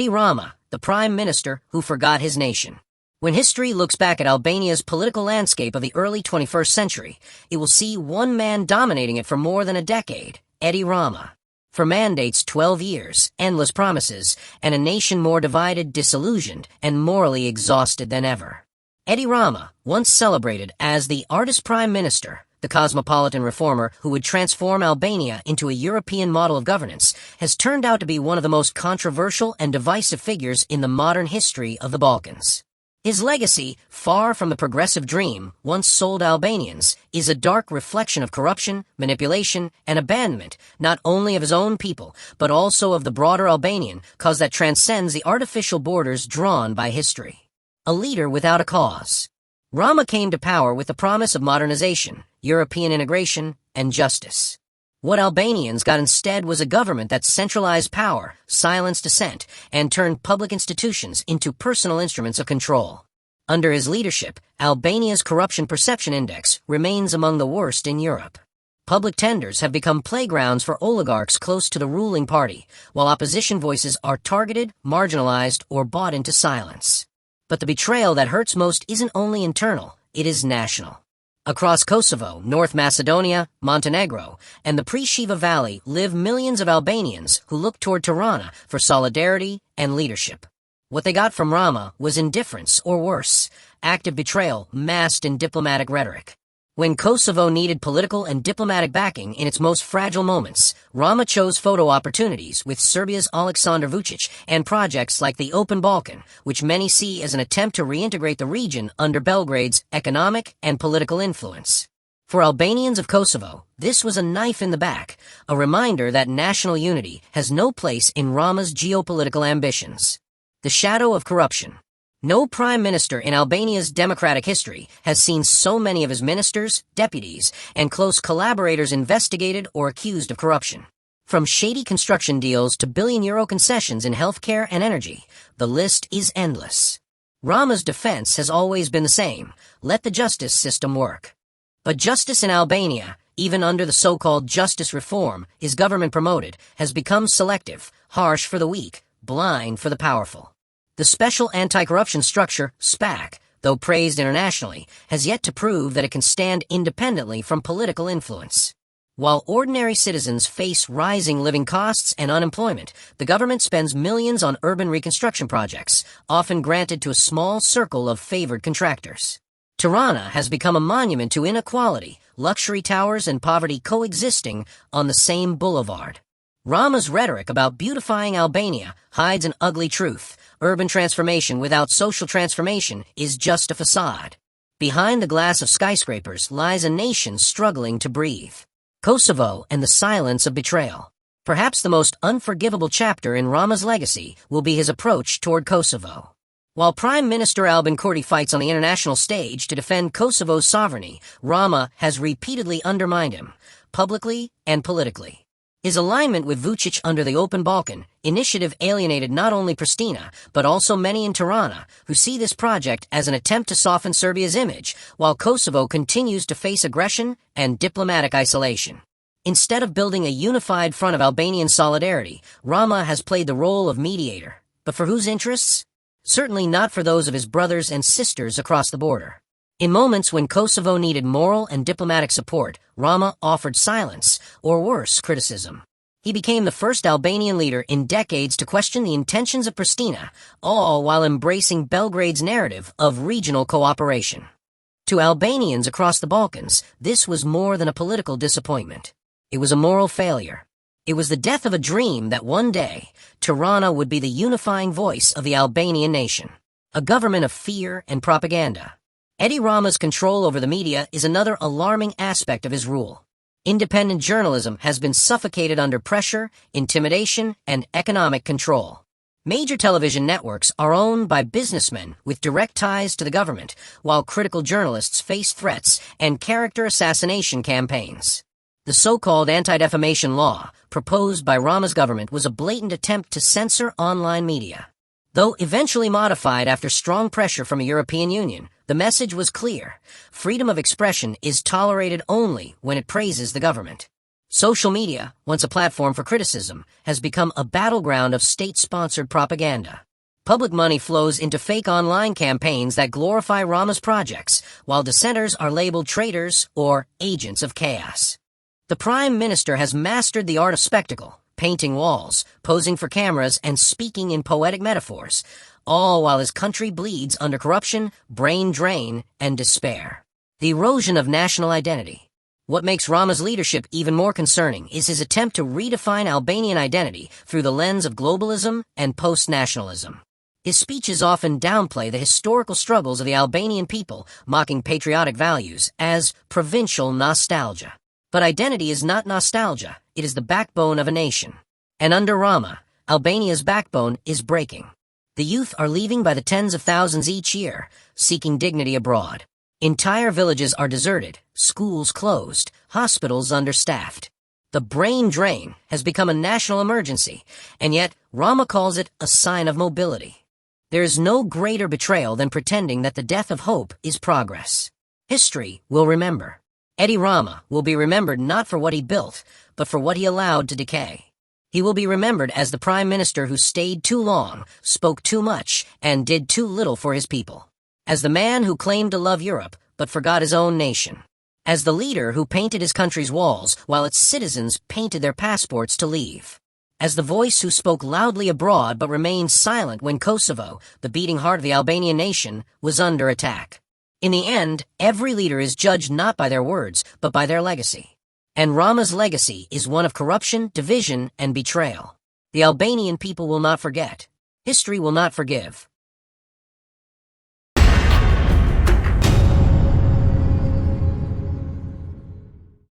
Rama, the prime minister who forgot his nation. When history looks back at Albania's political landscape of the early 21st century, it will see one man dominating it for more than a decade, Rama. For mandates 12 years, endless promises, and a nation more divided, disillusioned, and morally exhausted than ever. Rama, once celebrated as the artist prime minister, the cosmopolitan reformer who would transform Albania into a European model of governance, has turned out to be one of the most controversial and divisive figures in the modern history of the Balkans. His legacy, far from the progressive dream once sold Albanians, is a dark reflection of corruption, manipulation, and abandonment, not only of his own people, but also of the broader Albanian cause that transcends the artificial borders drawn by history. A leader without a cause. Rama came to power with the promise of modernization, European integration, and justice. What Albanians got instead was a government that centralized power, silenced dissent, and turned public institutions into personal instruments of control. Under his leadership, Albania's corruption perception index remains among the worst in Europe. Public tenders have become playgrounds for oligarchs close to the ruling party, while opposition voices are targeted, marginalized, or bought into silence. But the betrayal that hurts most isn't only internal, it is national. Across Kosovo, North Macedonia, Montenegro, and the Preševa Valley live millions of Albanians who look toward Tirana for solidarity and leadership. What they got from Rama was indifference, or worse, active betrayal masked in diplomatic rhetoric. When Kosovo needed political and diplomatic backing in its most fragile moments, Rama chose photo opportunities with Serbia's Aleksandar Vučić and projects like the Open Balkan, which many see as an attempt to reintegrate the region under Belgrade's economic and political influence. For Albanians of Kosovo, this was a knife in the back, a reminder that national unity has no place in Rama's geopolitical ambitions. The shadow of corruption. No prime minister in Albania's democratic history has seen so many of his ministers, deputies, and close collaborators investigated or accused of corruption. From shady construction deals to billion-euro concessions in healthcare and energy, the list is endless. Rama's defense has always been the same: let the justice system work. But justice in Albania, even under the so-called justice reform his government promoted, has become selective, harsh for the weak, blind for the powerful. The Special Anti-Corruption Structure, SPAC, though praised internationally, has yet to prove that it can stand independently from political influence. While ordinary citizens face rising living costs and unemployment, the government spends millions on urban reconstruction projects, often granted to a small circle of favored contractors. Tirana has become a monument to inequality, luxury towers and poverty coexisting on the same boulevard. Rama's rhetoric about beautifying Albania hides an ugly truth. Urban transformation without social transformation is just a facade. Behind the glass of skyscrapers lies a nation struggling to breathe. Kosovo and the silence of betrayal. Perhaps the most unforgivable chapter in Rama's legacy will be his approach toward Kosovo. While Prime Minister Albin Kurti fights on the international stage to defend Kosovo's sovereignty, Rama has repeatedly undermined him, publicly and politically. His alignment with Vučić under the Open Balkan initiative alienated not only Pristina, but also many in Tirana, who see this project as an attempt to soften Serbia's image, while Kosovo continues to face aggression and diplomatic isolation. Instead of building a unified front of Albanian solidarity, Rama has played the role of mediator. But for whose interests? Certainly not for those of his brothers and sisters across the border. In moments when Kosovo needed moral and diplomatic support, Rama offered silence, or worse, criticism. He became the first Albanian leader in decades to question the intentions of Pristina, all while embracing Belgrade's narrative of regional cooperation. To Albanians across the Balkans, this was more than a political disappointment. It was a moral failure. It was the death of a dream that one day, Tirana would be the unifying voice of the Albanian nation. A government of fear and propaganda. Rama's control over the media is another alarming aspect of his rule. Independent journalism has been suffocated under pressure, intimidation, and economic control. Major television networks are owned by businessmen with direct ties to the government, while critical journalists face threats and character assassination campaigns. The so-called anti-defamation law, proposed by Rama's government, was a blatant attempt to censor online media. Though eventually modified after strong pressure from a European Union, the message was clear: freedom of expression is tolerated only when it praises the government. Social media, once a platform for criticism, has become a battleground of state-sponsored propaganda. Public money flows into fake online campaigns that glorify Rama's projects, while dissenters are labeled traitors or agents of chaos. The Prime Minister has mastered the art of spectacle, painting walls, posing for cameras, and speaking in poetic metaphors, all while his country bleeds under corruption, brain drain, and despair. The erosion of national identity. What makes Rama's leadership even more concerning is his attempt to redefine Albanian identity through the lens of globalism and post-nationalism. His speeches often downplay the historical struggles of the Albanian people, mocking patriotic values as provincial nostalgia. But identity is not nostalgia, it is the backbone of a nation. And under Rama, Albania's backbone is breaking. The youth are leaving by the tens of thousands each year, seeking dignity abroad. Entire villages are deserted, schools closed, hospitals understaffed. The brain drain has become a national emergency, and yet Rama calls it a sign of mobility. There is no greater betrayal than pretending that the death of hope is progress. History will remember. Edi Rama will be remembered not for what he built, but for what he allowed to decay. He will be remembered as the Prime Minister who stayed too long, spoke too much, and did too little for his people. As the man who claimed to love Europe, but forgot his own nation. As the leader who painted his country's walls while its citizens painted their passports to leave. As the voice who spoke loudly abroad but remained silent when Kosovo, the beating heart of the Albanian nation, was under attack. In the end, every leader is judged not by their words, but by their legacy. And Rama's legacy is one of corruption, division, and betrayal. The Albanian people will not forget. History will not forgive.